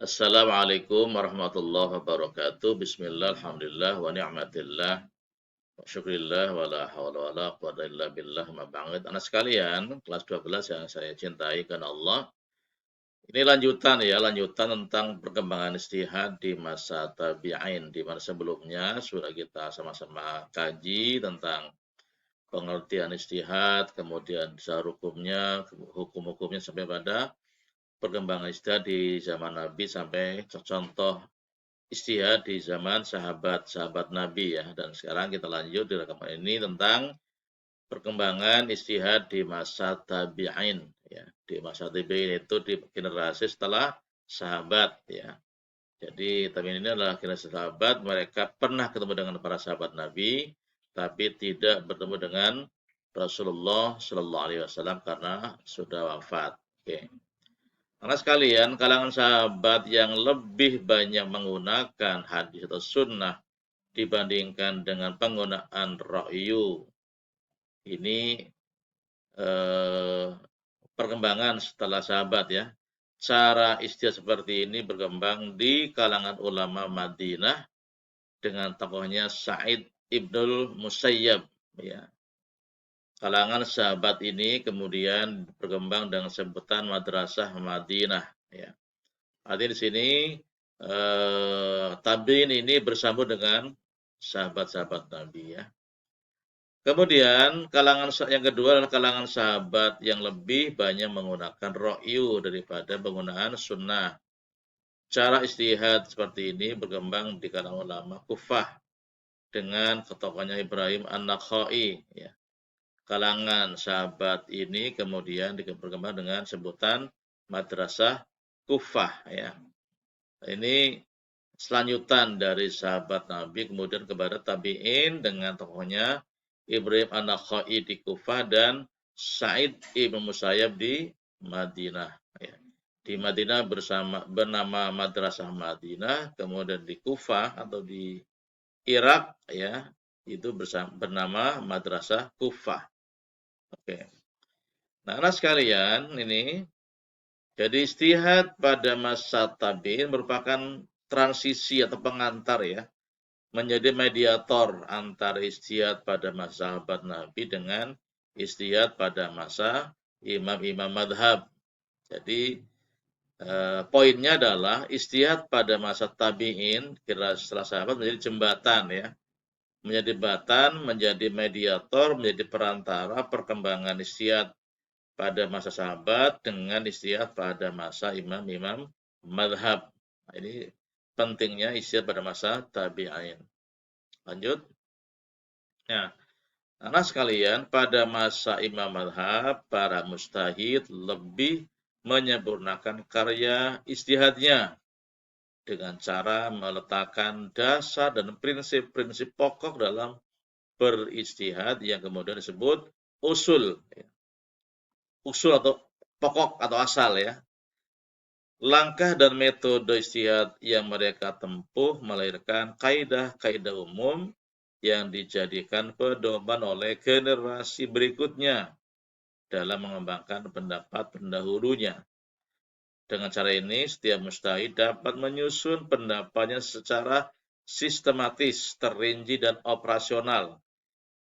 Assalamualaikum warahmatullahi wabarakatuh. Bismillah, alhamdulillah, wa ni'matillah, wa syukrillah, wa la hawla wa la quwata illa billah, ma ba'd. Anak sekalian, kelas 12 yang saya cintai karena Allah. Ini lanjutan tentang perkembangan istihad di masa tabi'in, di mana sebelumnya sudah kita sama-sama kaji tentang pengertian istihad, kemudian dasar hukumnya, hukum-hukumnya sampai pada perkembangan istihad di zaman Nabi sampai contoh istihad di zaman sahabat-sahabat Nabi ya. Dan sekarang kita lanjut di rekaman ini tentang perkembangan istihad di masa tabi'in ya. Di masa tabi'in itu di generasi setelah sahabat ya. Jadi tabi'in ini adalah generasi sahabat, mereka pernah ketemu dengan para sahabat Nabi tapi tidak bertemu dengan Rasulullah Shallallahu alaihi wasallam karena sudah wafat. Oke. Karena sekalian, kalangan sahabat yang lebih banyak menggunakan hadis atau sunnah dibandingkan dengan penggunaan ra'yu. Ini eh, perkembangan setelah sahabat ya. Cara istilah seperti ini berkembang di kalangan ulama Madinah dengan tokohnya Sa'id Ibnul Musayyab ya. Kalangan sahabat ini kemudian berkembang dengan sebutan Madrasah Madinah ya. Artinya di sini tabi'in ini bersambung dengan sahabat-sahabat Nabi ya. Kemudian kalangan yang kedua adalah kalangan sahabat yang lebih banyak menggunakan ro'yu daripada penggunaan sunnah. Cara istihad seperti ini berkembang di kalangan ulama Kufah dengan tokohnya Ibrahim An-Nakhai ya. Kalangan sahabat ini kemudian berkembang dengan sebutan madrasah Kufah ya. Ini selanjutan dari sahabat Nabi kemudian kepada tabi'in dengan tokohnya Ibrahim An-Nakhai di Kufah dan Sa'id Ibn Musayyab di Madinah. Ya. Di Madinah bernama Madrasah Madinah, kemudian di Kufah atau di Irak ya itu bernama Madrasah Kufah. Oke. Nah, anak sekalian ini jadi istihad pada masa tabi'in merupakan transisi atau pengantar ya, menjadi mediator antara istihad pada masa sahabat Nabi dengan istihad pada masa imam-imam madhab. Jadi poinnya adalah istihad pada masa tabi'in, kira setelah sahabat menjadi jembatan ya, menjadi jembatan, menjadi mediator, menjadi perantara perkembangan istihad pada masa sahabat dengan istihad pada masa imam-imam madhab. Nah, ini pentingnya istihad pada masa tabi'in. Lanjut. Nah, anak sekalian, pada masa imam madhab, para mujtahid lebih menyempurnakan karya istihadnya dengan cara meletakkan dasar dan prinsip-prinsip pokok dalam beristihad yang kemudian disebut usul. Usul atau pokok atau asal ya. Langkah dan metode istihad yang mereka tempuh melahirkan kaidah-kaidah umum yang dijadikan pedoman oleh generasi berikutnya dalam mengembangkan pendapat pendahulunya. Dengan cara ini, setiap mujtahid dapat menyusun pendapatnya secara sistematis, terinci, dan operasional,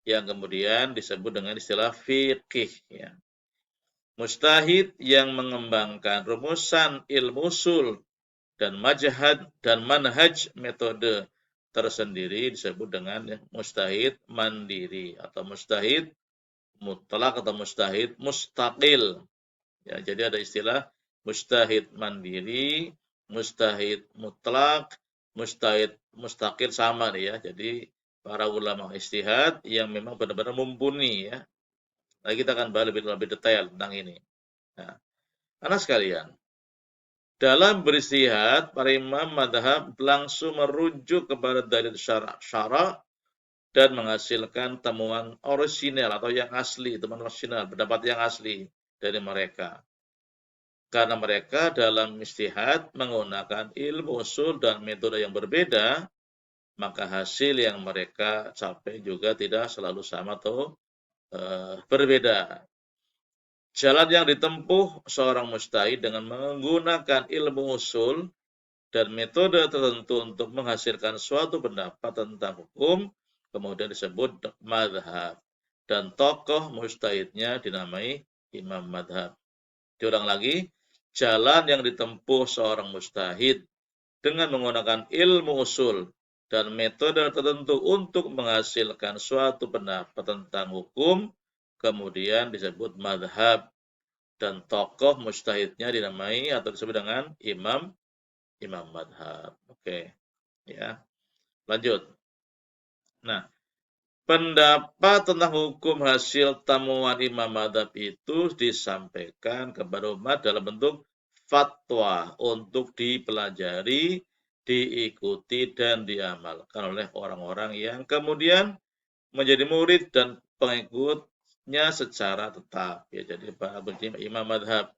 yang kemudian disebut dengan istilah fiqih. Ya. Mujtahid yang mengembangkan rumusan ilmu usul dan manhaj metode tersendiri disebut dengan mujtahid mandiri atau mujtahid mutlak atau mujtahid mustaqil. Ya, jadi ada istilah mujtahid mandiri, mujtahid mutlak, mujtahid mustaqil sama nih ya. Jadi para ulama istihad yang memang benar-benar mumpuni ya. Nah, kita akan bahas lebih detail tentang ini. Nah, anak sekalian, dalam beristihad, para imam madhab langsung merujuk kepada dalil syara dan menghasilkan temuan orisinal atau yang asli, temuan orisinal, pendapat yang asli dari mereka. Karena mereka dalam istihad menggunakan ilmu usul dan metode yang berbeda, maka hasil yang mereka capai juga tidak selalu sama atau berbeda. Jalan yang ditempuh seorang mujtahid dengan menggunakan ilmu usul dan metode tertentu untuk menghasilkan suatu pendapat tentang hukum, kemudian disebut madhab. Dan tokoh mujtahidnya dinamai imam madhab. Diulang lagi, jalan yang ditempuh seorang mujtahid dengan menggunakan ilmu usul dan metode tertentu untuk menghasilkan suatu pendapat tentang hukum, kemudian disebut madhab. Dan tokoh mujtahidnya dinamai atau disebut dengan imam madhab. Oke, ya. Lanjut. Nah, pendapat tentang hukum hasil temuan imam madhab itu disampaikan kepada umat dalam bentuk fatwa untuk dipelajari, diikuti, dan diamalkan oleh orang-orang yang kemudian menjadi murid dan pengikutnya secara tetap. Ya, jadi para imam madhab.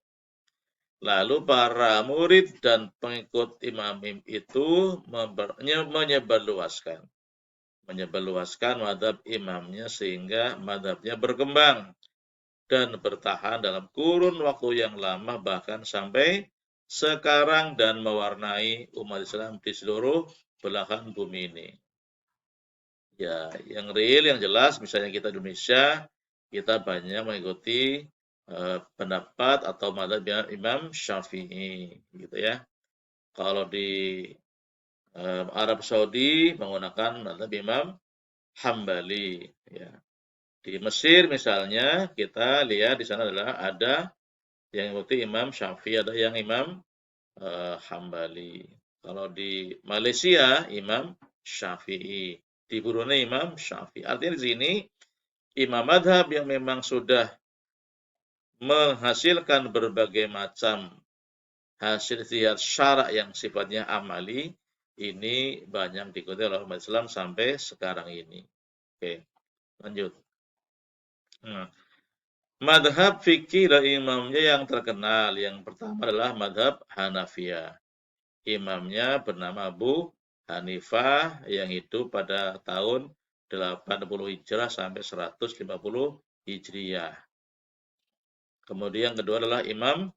Lalu para murid dan pengikut imam itu menyebarluaskan madhab imamnya sehingga madhabnya berkembang dan bertahan dalam kurun waktu yang lama bahkan sampai sekarang dan mewarnai umat Islam di seluruh belahan bumi ini. Ya, yang real, yang jelas, misalnya kita Indonesia, kita banyak mengikuti pendapat atau madhab Imam Syafi'i, gitu ya. Kalau di Arab Saudi menggunakan madhab Imam Hambali, ya. Di Mesir misalnya kita lihat di sana adalah ada yang mengikuti Imam Syafi'i, ada yang Imam Hambali. Kalau di Malaysia Imam Syafi'i, di Brunei Imam Syafi'i. Artinya di sini imam madhab yang memang sudah menghasilkan berbagai macam hasil istihad syara' yang sifatnya amali, ini banyak diikuti oleh umat Islam sampai sekarang ini. Oke, lanjut. Nah, madhab fikih dan imamnya yang terkenal, yang pertama adalah madhab Hanafiyah. Imamnya bernama Abu Hanifah yang hidup pada tahun 80 Hijrah sampai 150 Hijriah. Kemudian kedua adalah Imam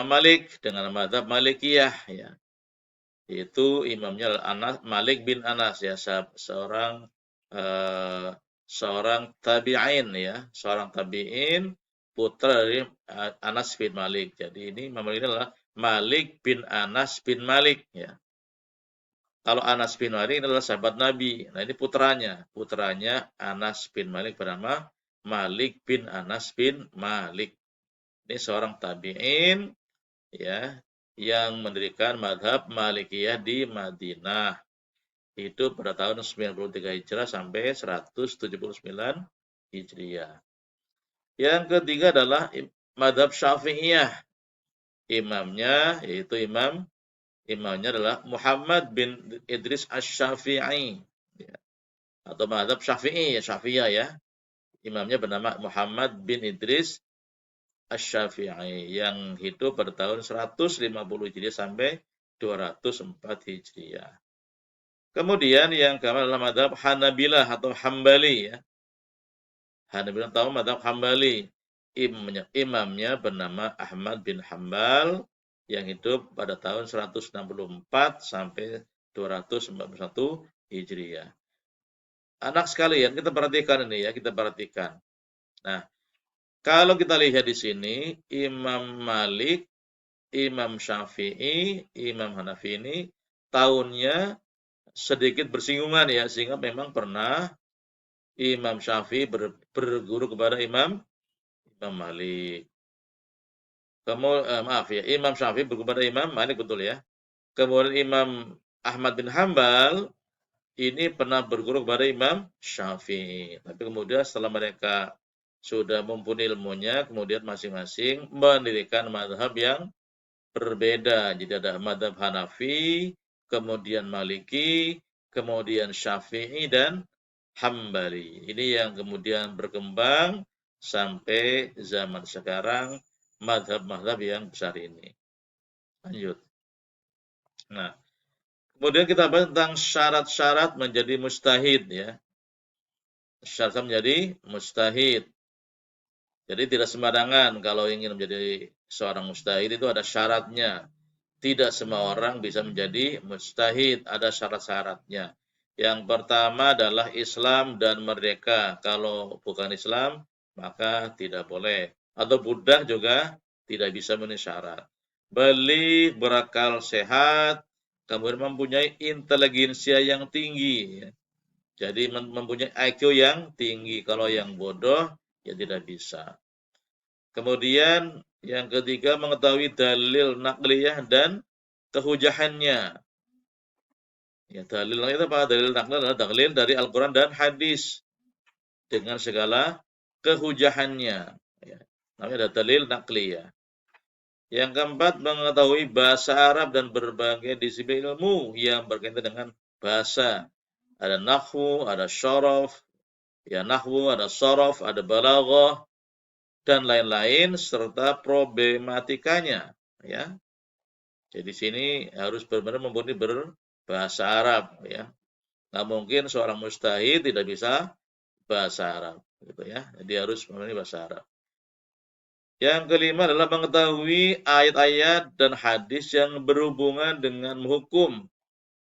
Malik dengan madhab Malikiyah, ya. Itu imamnya adalah Malik bin Anas, ya, seorang eh, seorang tabi'in, ya, seorang tabi'in putra dari Anas bin Malik. Jadi ini Imam Malik ini adalah Malik bin Anas bin Malik, ya. Kalau Anas bin Malik adalah sahabat Nabi. Nah, ini putranya Anas bin Malik bernama Malik bin Anas bin Malik. Ini seorang tabi'in, ya, yang mendirikan madhab Malikiyah di Madinah. Hidup pada tahun 93 Hijrah sampai 179 Hijriah. Yang ketiga adalah madhab Syafi'iyah. Imamnya adalah Muhammad bin Idris Asy-Syafi'i, ya. Atau madhab Syafi'i, ya, Syafi'iyah, ya. Imamnya bernama Muhammad bin Idris Asy-Syafi'i yang hidup pada tahun 150 Hijriah sampai 204 Hijriah. Kemudian yang keempat adalah madhab Hanabilah atau Hambali, ya. Hanabilah tahu madhab Hambali. Imamnya bernama Ahmad bin Hambal yang hidup pada tahun 164 sampai 241 Hijriah. Anak sekalian, kita perhatikan ini, ya, kita perhatikan. Nah, kalau kita lihat di sini, Imam Malik, Imam Syafi'i, Imam Hanafi ini tahunnya sedikit bersinggungan, ya, sehingga memang pernah Imam Syafi'i berguru kepada Imam Malik. Maaf, ya, Imam Syafi'i berguru kepada Imam Malik, betul, ya. Kemudian Imam Ahmad bin Hambal ini pernah berguru kepada Imam Syafi'i. Tapi kemudian setelah mereka sudah mumpuni ilmunya, kemudian masing-masing mendirikan madhab yang berbeda. Jadi ada madhab Hanafi, kemudian Maliki, kemudian Syafi'i, dan Hambali. Ini yang kemudian berkembang sampai zaman sekarang, madhab-madhab yang besar ini. Lanjut. Nah, kemudian kita bahas tentang syarat-syarat menjadi mujtahid, ya. Syarat menjadi mujtahid. Jadi tidak sembarangan kalau ingin menjadi seorang mujtahid itu ada syaratnya. Tidak semua orang bisa menjadi mujtahid, ada syarat-syaratnya. Yang pertama adalah Islam dan merdeka. Kalau bukan Islam, maka tidak boleh. Atau budak juga tidak bisa memenuhi syarat. Balik, berakal sehat, kemudian mempunyai inteligensia yang tinggi. Jadi mempunyai IQ yang tinggi. Kalau yang bodoh, ya tidak bisa. Kemudian yang ketiga mengetahui dalil nakliyah dan kehujahannya. Ya, dalil itu apa? Dalil nakliyah adalah dalil dari Al-Quran dan hadis dengan segala kehujahannya. Ya, namanya ada dalil nakliyah. Yang keempat mengetahui bahasa Arab dan berbagai disiplin ilmu yang berkaitan dengan bahasa. Ada nahwu, ada syaraf, ya nahwu, ada syaraf, ada balaghah dan lain-lain serta problematikanya, ya. Jadi sini harus benar-benar mumpuni berbahasa Arab, ya. Nggak mungkin seorang mujtahid tidak bisa bahasa Arab, gitu ya. Jadi harus memahami bahasa Arab. Yang kelima adalah mengetahui ayat-ayat dan hadis yang berhubungan dengan hukum,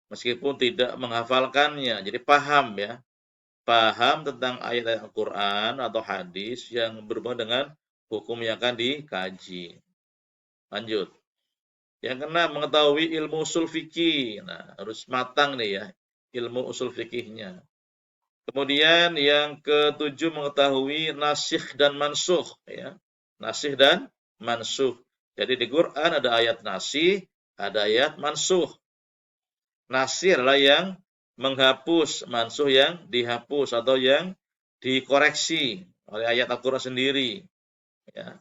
meskipun tidak menghafalkannya. Jadi paham ya, paham tentang ayat-ayat Al-Quran atau hadis yang berhubungan dengan hukum yang akan dikaji. Lanjut. Yang keenam, mengetahui ilmu usul fikih. Nah, harus matang nih ya, ilmu usul fikihnya. Kemudian yang ketujuh, mengetahui nasikh dan mansukh. Ya. Nasikh dan mansukh. Jadi di Quran ada ayat nasikh, ada ayat mansukh. Nasikh adalah yang menghapus, mansukh yang dihapus atau yang dikoreksi oleh ayat Al-Quran sendiri. Ya.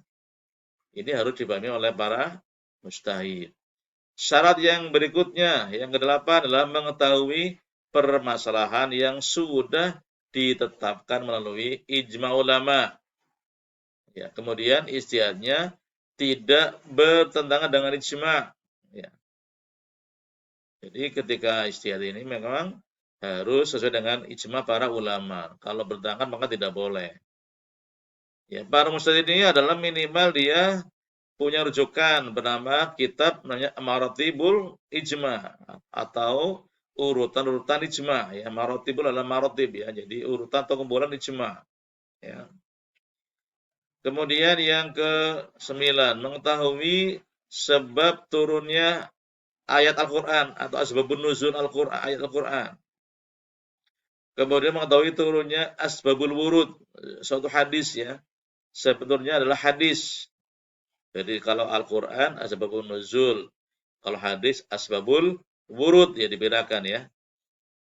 Ini harus dipahami oleh para mujtahid. Syarat yang berikutnya, yang kedelapan adalah mengetahui permasalahan yang sudah ditetapkan melalui ijma ulama. Ya, kemudian ijtihadnya tidak bertentangan dengan ijma. Ya. Jadi ketika ijtihad ini memang harus sesuai dengan ijma para ulama. Kalau bertentangan maka tidak boleh. Ya, para mujtahid ini adalah minimal dia punya rujukan bernama kitab namanya Maratibul Ijma atau urutan-urutan ijma ya. Maratibul adalah maratib ya. Jadi urutan atau kumpulan ijma ya. Kemudian yang ke-9 mengetahui sebab turunnya ayat Al-Qur'an atau asbabun nuzul Al-Qur'an, ayat Al-Qur'an. Kemudian mengetahui turunnya asbabul wurud, suatu hadis ya. Sebetulnya adalah hadis. Jadi kalau Al-Quran asbabun nuzul, kalau hadis asbabul wurud ya dibedakan ya.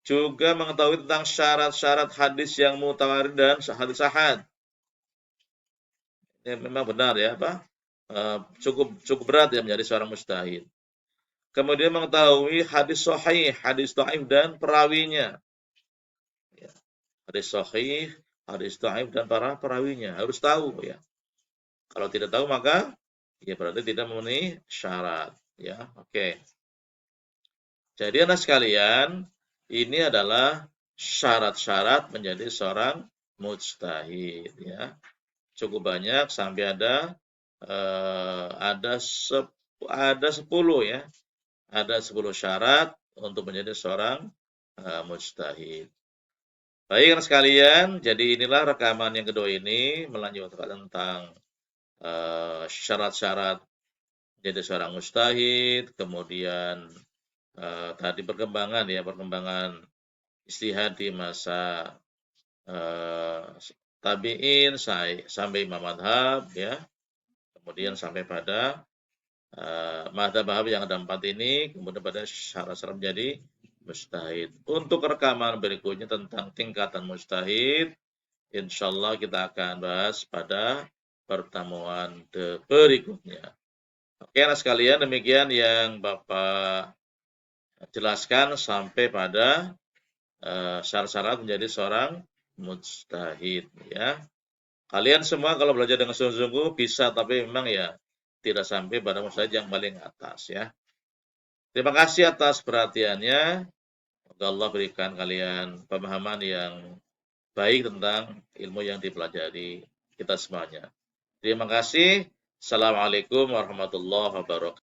Juga mengetahui tentang syarat-syarat hadis yang mutawatir dan hadis ahad. Ini memang benar ya apa? Cukup berat ya menjadi seorang mujtahid. Kemudian mengetahui hadis sahih, hadis dhaif dan perawinya. Ya. Hadis sahih, hadis dhaif dan para perawinya harus tahu ya. Kalau tidak tahu maka ya berarti tidak memenuhi syarat ya. Oke. Jadi anak sekalian, ini adalah syarat-syarat menjadi seorang mujtahid ya. Cukup banyak sampai ada ada 10 ya. Ada 10 syarat untuk menjadi seorang mujtahid. Baik anak sekalian, jadi inilah rekaman yang kedua ini melanjutkan tentang syarat-syarat menjadi seorang mujtahid, kemudian tadi perkembangan ijtihad di masa tabi'in sampai Imam Madhab ya. Kemudian sampai pada madhab yang ada 4 ini, kemudian pada syarat-syarat menjadi mujtahid. Untuk rekaman berikutnya tentang tingkatan mujtahid, insyaallah kita akan bahas pada pertemuan berikutnya. Oke, anak sekalian, demikian yang Bapak jelaskan sampai pada syarat-syarat menjadi seorang mujtahid ya. Kalian semua kalau belajar dengan sungguh-sungguh bisa, tapi memang ya tidak sampai pada mujtahid yang paling atas ya. Terima kasih atas perhatiannya. Semoga Allah berikan kalian pemahaman yang baik tentang ilmu yang dipelajari kita semuanya. Terima kasih. Assalamualaikum warahmatullahi wabarakatuh.